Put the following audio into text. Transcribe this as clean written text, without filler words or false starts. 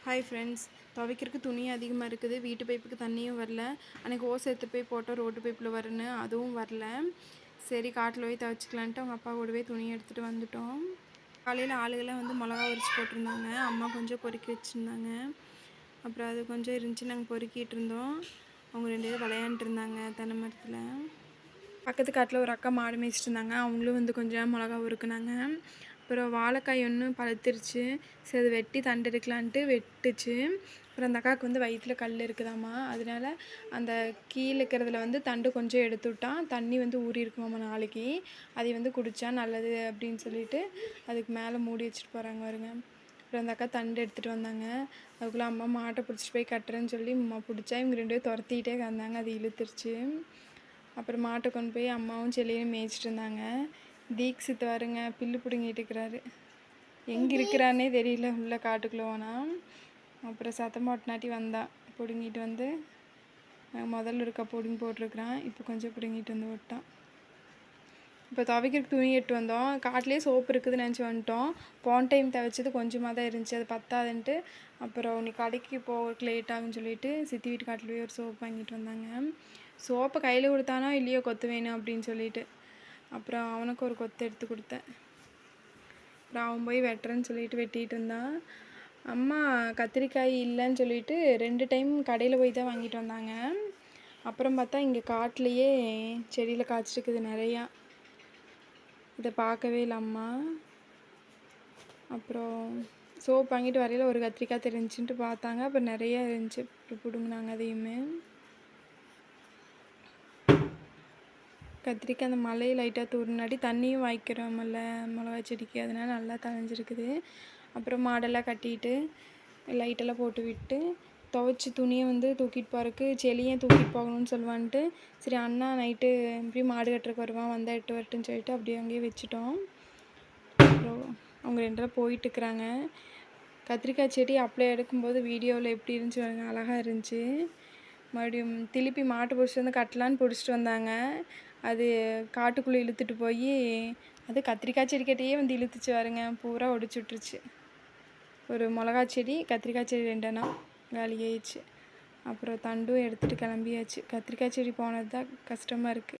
Hi friends. துவைக்கிறதுக்கு துணி அதிகமாக இருக்குது. வீட்டு பைப்புக்கு தண்ணியும் வரல. அன்றைக்கி ஓசை எடுத்து போய் போட்டோம் ரோட்டு பைப்பில் வருன்னு, அதுவும் வரல. சரி காட்டில் போய் துவைச்சிக்கலான்ட்டு அவங்க அப்பா கூடவே துணி எடுத்துகிட்டு வந்துட்டோம். காலையில் ஆளுகெல்லாம் வந்து மிளகா உரிச்சு போட்டிருந்தாங்க. அம்மா கொஞ்சம் பொறுக்கி வச்சுருந்தாங்க. அப்புறம் அது கொஞ்சம் இருந்துச்சு, நாங்கள் பொறுக்கிட்டு இருந்தோம். அவங்க 2 பேரும் விளையாண்டுட்டு இருந்தாங்க தென்னை மரத்தில். பக்கத்து காட்டில் ஒரு அக்கா மாடு மேய்ச்சிட்டு இருந்தாங்க. அவங்களும் வந்து கொஞ்சம் மிளகா உருக்குனாங்க. அப்புறம் வாழைக்காய் ஒன்று பழுத்துருச்சு. சரி அதை வெட்டி தண்டு எடுக்கலான்ட்டு வெட்டுச்சு. அப்புறம் அந்த அக்காவுக்கு வந்து வயிற்றில் கல் இருக்குதாம்மா, அதனால அந்த கீழே இருக்கிறதுல வந்து தண்டு கொஞ்சம் எடுத்து விட்டான். தண்ணி வந்து ஊறி இருக்குமாம்மா நாளைக்கு, அதை வந்து குடித்தா நல்லது அப்படின்னு சொல்லிட்டு அதுக்கு மேலே மூடி வச்சுட்டு போகிறாங்க வருங்க. அப்புறம் அந்த அக்கா தண்டு எடுத்துகிட்டு வந்தாங்க. அதுக்குள்ளே அம்மா மாட்டை பிடிச்சிட்டு போய் கட்டுறேன்னு சொல்லி அம்மா பிடிச்சா இவங்க 2 பேரும் துரத்திக்கிட்டே வந்தாங்க. அது இழுத்துருச்சு. அப்புறம் மாட்டை கொண்டு போய் அம்மாவும் செல்லியும் மேய்ச்சிட்டு இருந்தாங்க. தீக்ஷித் வருங்க புல்லு பிடுங்கிட்டு இருக்கிறாரு. எங்கே இருக்கிறானே தெரியல, உள்ள காட்டுக்குள்ளே போனால். அப்புறம் சத்தம் போட்டனாட்டி வந்தான் பிடுங்கிட்டு வந்து. முதல்ல இருக்க பிடுங்கி போட்டிருக்கிறான். இப்போ கொஞ்சம் பிடுங்கிட்டு வந்து விட்டான். இப்போ துவைக்கிறதுக்கு துணி எட்டு வந்தோம். காட்டிலே சோப்பு இருக்குதுன்னு நினச்சி வந்துட்டோம். போன டைம் துவைச்சது கொஞ்சமாக தான் இருந்துச்சு, அது பத்தாதுன்ட்டு அப்புறம் நீ கடைக்கு போகிறதுக்கு லேட் ஆகுன்னு சொல்லிட்டு சித்தி வீட்டு காட்டில் போய் ஒரு சோப்பு வாங்கிட்டு வந்தாங்க. சோப்பை கையில் கொடுத்தானோ இல்லையோ கொத்து வேணும் அப்படின்னு சொல்லிட்டு அப்புறம் அவனுக்கு ஒரு கொத்து எடுத்து கொடுத்தேன். அப்புறம் அவன் போய் வெட்டுறேன்னு சொல்லிட்டு வெட்டிகிட்டு இருந்தான். அம்மா கத்திரிக்காய் இல்லைன்னு சொல்லிட்டு 2 டைம் கடையில் போய் தான் வாங்கிட்டு வந்தாங்க. அப்புறம் பார்த்தா இங்கே காட்டிலையே செடியில் காய்ச்சிருக்குது நிறையா. இதை பார்க்கவே இல்லை அம்மா. அப்புறம் சோப்பு வாங்கிட்டு வரையில் ஒரு கத்திரிக்காய் தெரிஞ்சுன்ட்டு பார்த்தாங்க. அப்புறம் நிறையா இருந்துச்சு. அப்புறம் பிடுங்கினாங்க அதையுமே. கத்திரிக்காய் அந்த மழையை லைட்டாக தூரினாடி தண்ணியும் வாய்க்கிறோமில்ல மிளகா செடிக்கு, அதனால் நல்லா தழைஞ்சிருக்குது. அப்புறம் மாடெல்லாம் கட்டிட்டு லைட்டெல்லாம் போட்டு விட்டு துவைச்சி துணியை வந்து தூக்கிட்டு போகிறதுக்கு செளியும் தூக்கிட்டு போகணும்னு சொல்லுவான்ட்டு, சரி அண்ணா நைட்டு எப்படியும் மாடு கட்டுறக்கு வருவான், வந்தால் எட்டு வரட்டுன்னு சொல்லிட்டு அப்படியே அங்கேயே வச்சுட்டோம். அப்புறம் அவங்க 2 பேரும் போயிட்டுருக்குறாங்க. கத்திரிக்காய் செடி அப்படியே எடுக்கும்போது வீடியோவில் எப்படி இருந்துச்சு பாருங்க, அழகாக இருந்துச்சு. மறுபடியும் திருப்பி மாட்டு பிடிச்சிட்டு வந்து கட்டலான்னு பிடிச்சிட்டு வந்தாங்க. அது காட்டுக்குள்ளே இழுத்துட்டு போய் அது கத்திரிக்காய் செடிக்கிட்டேயே வந்து இழுத்துச்சு பாருங்க, பூரா ஒடிச்சு விட்டுருச்சு. ஒரு மிளகா செடி கத்திரிக்காய் செடி 2 அண்ணா காலியாயிடுச்சு. அப்புறம் தண்டும் எடுத்துகிட்டு கிளம்பியாச்சு. கத்திரிக்காய் செடி போனது தான் கஷ்டமாக இருக்குது.